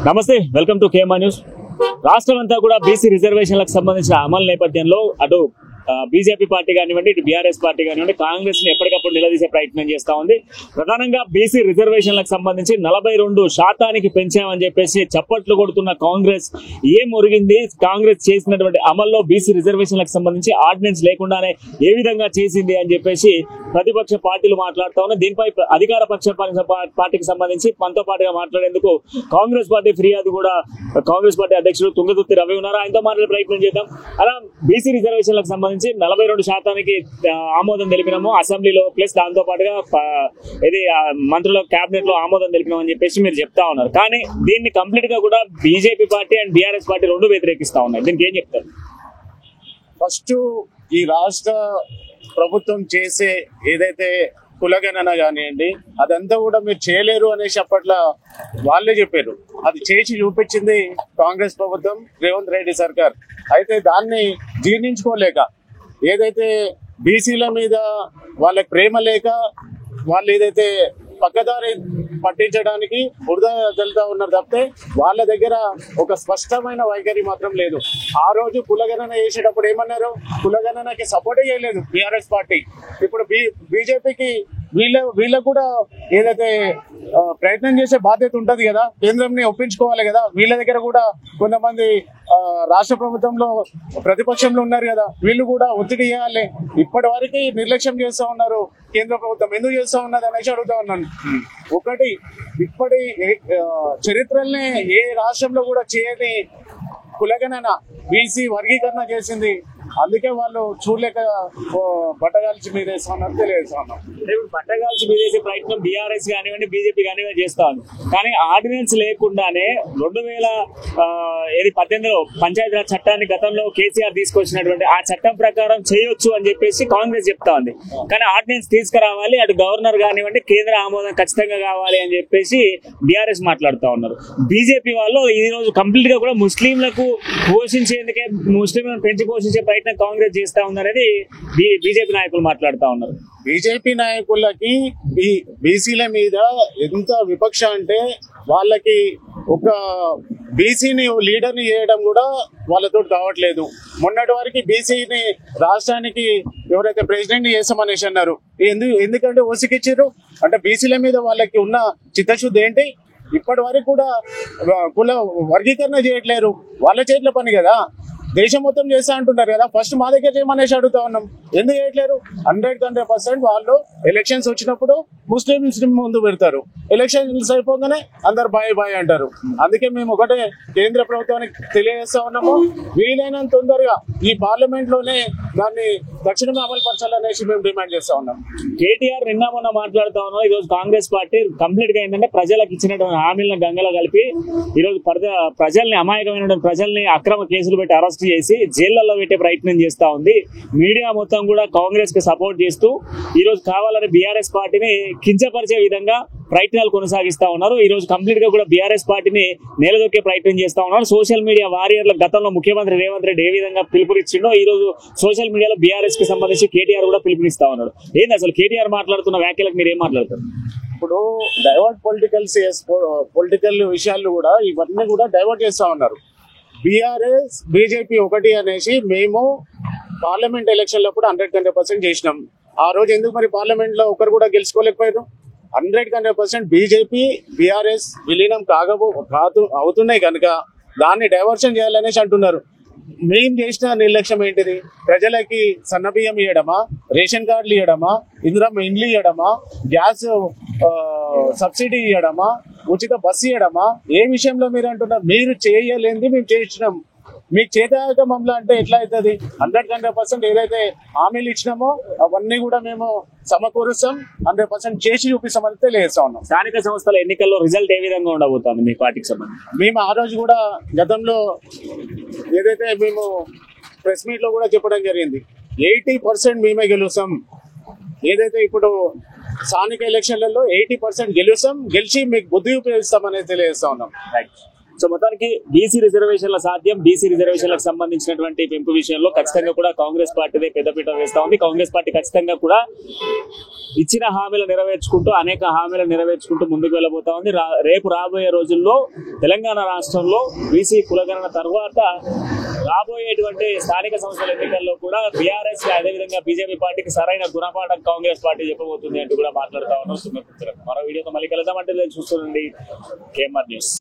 నమస్తే, welcome to KMR news. రాష్ట్రం అంతా కూడా బీసీ రిజర్వేషన్లకు సంబంధించిన అమలు నేపథ్యంలో అటు బీజేపీ పార్టీ కానివ్వండి, ఇటు బీఆర్ఎస్ పార్టీ కానివ్వండి, కాంగ్రెస్ ని ఎప్పటికప్పుడు నిలదీసే ప్రయత్నం చేస్తా ఉంది. ప్రధానంగా బీసీ రిజర్వేషన్లకు సంబంధించి 42% పెంచామని చెప్పేసి చప్పట్లు కొడుతున్న కాంగ్రెస్ ఏం ఒరిగింది, కాంగ్రెస్ చేసినటువంటి అమల్లో బీసీ రిజర్వేషన్లకు సంబంధించి ఆర్డినెన్స్ లేకుండానే ఏ విధంగా చేసింది అని చెప్పేసి ప్రతిపక్ష పార్టీలు మాట్లాడుతూ ఉన్నాయి. దీనిపై అధికార పక్ష పార్టీకి సంబంధించి మనతో పాటుగా మాట్లాడేందుకు కాంగ్రెస్ పార్టీ ఫిర్యాదు కూడా కాంగ్రెస్ పార్టీ అధ్యక్షుడు తుంగతుర్తి రవి ఉన్నారు. ఆయనతో మాట్లాడే ప్రయత్నం చేద్దాం. అలా బీసీ రిజర్వేషన్లకు సంబంధించి 42% ఆమోదం తెలిపినాము అసెంబ్లీలో, ప్లస్ దాంతో పాటుగా ఇది మంత్రుల కేబినెట్ లో ఆమోదం తెలిపినామని చెప్పేసి మీరు చెప్తా ఉన్నారు. కానీ దీన్ని కంప్లీట్ గా కూడా BJP party and BRS party రెండు వ్యతిరేకిస్తా ఉన్నాయి. దీనికి ఏం చెప్తారు? ఫస్ట్ ఈ రాష్ట్ర ప్రభుత్వం చేసే ఏదైతే కులగణన కానివ్వండి, అదంతా కూడా మీరు చేయలేరు అనేసి అప్పట్లో వాళ్ళే చెప్పారు. అది చేసి చూపించింది కాంగ్రెస్ ప్రభుత్వం, రేవంత్ రెడ్డి సర్కార్. అయితే దాన్ని జీర్ణించుకోలేక ఏదైతే బీసీల మీద వాళ్ళకి ప్రేమ లేక వాళ్ళు ఏదైతే పక్కదారి పట్టించడానికి బురద జల్లుతా ఉన్నారు తప్పితే వాళ్ళ దగ్గర ఒక స్పష్టమైన వైఖరి మాత్రం లేదు. ఆ రోజు కులగణన చేసేటప్పుడు ఏమన్నారు? కులగణనకి సపోర్ట్ చేయలేదు బీఆర్ఎస్ పార్టీ. ఇప్పుడు బీజేపీకి వీళ్ళకు కూడా ఏదైతే ప్రయత్నం చేసే బాధ్యత ఉంటది కదా, కేంద్రంని ఒప్పించుకోవాలి కదా. వీళ్ళ దగ్గర కూడా కొంతమంది రాష్ట్ర ప్రభుత్వంలో ప్రతిపక్షంలో ఉన్నారు కదా, వీళ్ళు కూడా ఒత్తిడి చేయాలి. ఇప్పటి వరకు నిర్లక్ష్యం చేస్తా ఉన్నారు కేంద్ర ప్రభుత్వం, ఎందుకు చేస్తా ఉన్నది అనేసి అడుగుతా ఉన్నాను. ఒకటి, ఇప్పటి చరిత్రల్ని ఏ రాష్ట్రంలో కూడా చేయని కులగణన బీసీ వర్గీకరణ చేసింది. అందుకే వాళ్ళు చూడలేక బట్టగాల్చి మీదేస్తా ఉన్నారు తెలియజేస్తా ఉన్నాం. ఇప్పుడు బట్టగాల్చి మీదేసే ప్రయత్నం బీఆర్ఎస్ కానివ్వండి, బీజేపీ కానివ్వండి చేస్తా ఉంది. కానీ ఆర్డినెన్స్ లేకుండానే 2018లో పంచాయతీరాజ్ చట్టాన్ని గతంలో కేసీఆర్ తీసుకొచ్చినటువంటి ఆ చట్టం ప్రకారం చేయొచ్చు అని చెప్పేసి కాంగ్రెస్ చెప్తా ఉంది. కానీ ఆర్డినెన్స్ తీసుకురావాలి, అటు గవర్నర్ కానివ్వండి కేంద్ర ఆమోదం ఖచ్చితంగా కావాలి అని చెప్పేసి బీఆర్ఎస్ మాట్లాడుతూ ఉన్నారు. బీజేపీ వాళ్ళు ఈ రోజు కంప్లీట్ గా కూడా ముస్లింలకు పోషించేందుకే, ముస్లింలను పెంచి పోషించే ప్రయత్నం కాంగ్రెస్ చేస్తా ఉందనేది బీజేపీ నాయకులు మాట్లాడుతూ ఉన్నారు. బీజేపీ నాయకులకి బీసీల మీద ఎంత విపక్ష అంటే వాళ్ళకి ఒక బీసీని లీడర్ని చేయడం కూడా వాళ్ళతో కావట్లేదు. మొన్నటి వరకు బీసీని రాష్ట్రానికి ఎవరైతే ప్రెసిడెంట్ చేస్తామనేసి అన్నారు. ఎందుకంటే ఓసికిచ్చారు అంటే బీసీల మీద వాళ్ళకి ఉన్న చిత్తశుద్ధి ఏంటి? ఇప్పటి వరకు కూడా కుల వర్గీకరణ చేయట్లేరు. వాళ్ళ చేతిలో పని కదా, దేశం మొత్తం చేస్తా అంటున్నారు కదా. ఫస్ట్ మా దగ్గర చేయమనేసి అడుగుతా ఉన్నాం. ఎందుకు చేయట్లేరు? 100% వాళ్ళు ఎలక్షన్స్ వచ్చినప్పుడు ముస్లింస్ ముందు పెడతారు, ఎలక్షన్స్ అయిపోగానే అందరు బాయ్ బాయ్ అంటారు. అందుకే మేము ఒకటే కేంద్ర ప్రభుత్వానికి తెలియజేస్తా ఉన్నాము, వీలైనంత తొందరగా ఈ పార్లమెంట్ లోనే దాన్ని తక్షణమే అమలు పరచాలనేసి మేము డిమాండ్ చేస్తా ఉన్నాం. కేటీఆర్ నిన్న మొన్న మాట్లాడుతా ఉన్నాం. ఈ రోజు కాంగ్రెస్ పార్టీ కంప్లీట్ గా ఏంటంటే ప్రజలకు ఇచ్చినటువంటి హామీలను గంగలో కలిపి ఈ రోజు ప్రజల్ని, అమాయకమైన ప్రజల్ని అక్రమ కేసులు పెట్టి అరెస్ట్ చేసి జైళ్లలో పెట్టే ప్రయత్నం చేస్తా ఉంది. మీడియా మొత్తం కూడా కాంగ్రెస్ కి సపోర్ట్ చేస్తూ ఈ రోజు కావాలని బీఆర్ఎస్ పార్టీని కించపరిచే విధంగా ప్రయత్నాలు కొనసాగిస్తా ఉన్నారు. ఈ రోజు కంప్లీట్ గా కూడా బీఆర్ఎస్ పార్టీని నేలదొక్కే ప్రయత్నం చేస్తా ఉన్నారు. సోషల్ మీడియా వారియర్ల గతంలో ముఖ్యమంత్రి రేవంత్ రెడ్డి ఏ విధంగా పిలుపునిచ్చిండో ఈ రోజు సోషల్ మీడియాలో బీఆర్ఎస్ కి సంబంధించి కేటీఆర్ కూడా పిలుపునిస్తా ఉన్నాడు. ఏంది అసలు కేటీఆర్ మాట్లాడుతున్న వ్యాఖ్యలకు మీరు ఏం మాట్లాడతారు? ఇప్పుడు డైవర్ట్ పొలిటికల్ విషయాలు కూడా ఇవన్నీ కూడా డైవర్ట్ చేస్తా ఉన్నారు. బీఆర్ఎస్ బీజేపీ ఒకటి అనేసి మేము పార్లమెంట్ ఎలక్షన్లప్పుడు 100% చేసినాం. ఆ రోజు ఎందుకు మరి పార్లమెంట్ లో ఒకరు కూడా గెలుచుకోలేకపోయారు? 100% బీజేపీ బీఆర్ఎస్ విలీనం అవుతున్నాయి కనుక దాన్ని డైవర్షన్ చేయాలనేసి అంటున్నారు. మేం చేసిన నిర్లక్ష్యం ఏంటిది? ప్రజలకి సన్నబియ్యం ఇవ్వడమా, రేషన్ కార్డులు ఇవ్వడమా, ఇండ్లు ఇవ్వడమా, గ్యాస్ సబ్సిడీ ఇవ్వడమా, ఉచిత బస్సు ఇవ్వడమా? ఏ విషయంలో మీరు అంటున్నారు? మీరు చేయలేంది మేము చేసినాం, మీకు చేతక మమ్మల్ని అంటే ఎట్లా అవుతుంది? 100% ఏదైతే హామీలు ఇచ్చినామో అవన్నీ కూడా మేము సమకూరుస్తాం, 100% చేసి చూపిస్తామని తెలియజేస్తా ఉన్నాం. స్థానిక సంస్థల ఎన్నికల్లో రిజల్ట్ ఏ విధంగా ఉండబోతోంది మీ పార్టీకి సంబంధించి? మేము ఆ రోజు కూడా గతంలో ఏదైతే మేము ప్రెస్ మీట్ లో కూడా చెప్పడం జరిగింది, 80% మేమే గెలుస్తాం. ఏదైతే ఇప్పుడు స్థానిక ఎలక్షన్లలో 80% గెలుస్తాం, గెలిచి మీకు బుద్ధి ఉపయోగిస్తామనేది తెలియజేస్తా ఉన్నాం. సో మొత్తానికి బీసీ రిజర్వేషన్ల సాధ్యం, బీసీ రిజర్వేషన్లకు సంబంధించినటువంటి పెంపు విషయంలో ఖచ్చితంగా కూడా కాంగ్రెస్ పార్టీదే పెద్దపీట వేస్తా ఉంది. కాంగ్రెస్ పార్టీ ఖచ్చితంగా కూడా ఇచ్చిన హామీలు నెరవేర్చుకుంటూ అనేక హామీలు నెరవేర్చుకుంటూ ముందుకు వెళ్ళబోతా ఉంది. రేపు రాబోయే రోజుల్లో తెలంగాణ రాష్ట్రంలో బీసీ కులగణన తర్వాత రాబోయేటువంటి స్థానిక సంస్థల ఎన్నికల్లో కూడా బీఆర్ఎస్ అదేవిధంగా బీజేపీ పార్టీకి సరైన గుణపాఠం కాంగ్రెస్ పార్టీ చెప్పబోతుంది అంటూ కూడా మాట్లాడుతా ఉన్నాం. మరో వీడియోతో మళ్ళీ కలుద్దామంటే చూస్తుండండి KMR న్యూస్.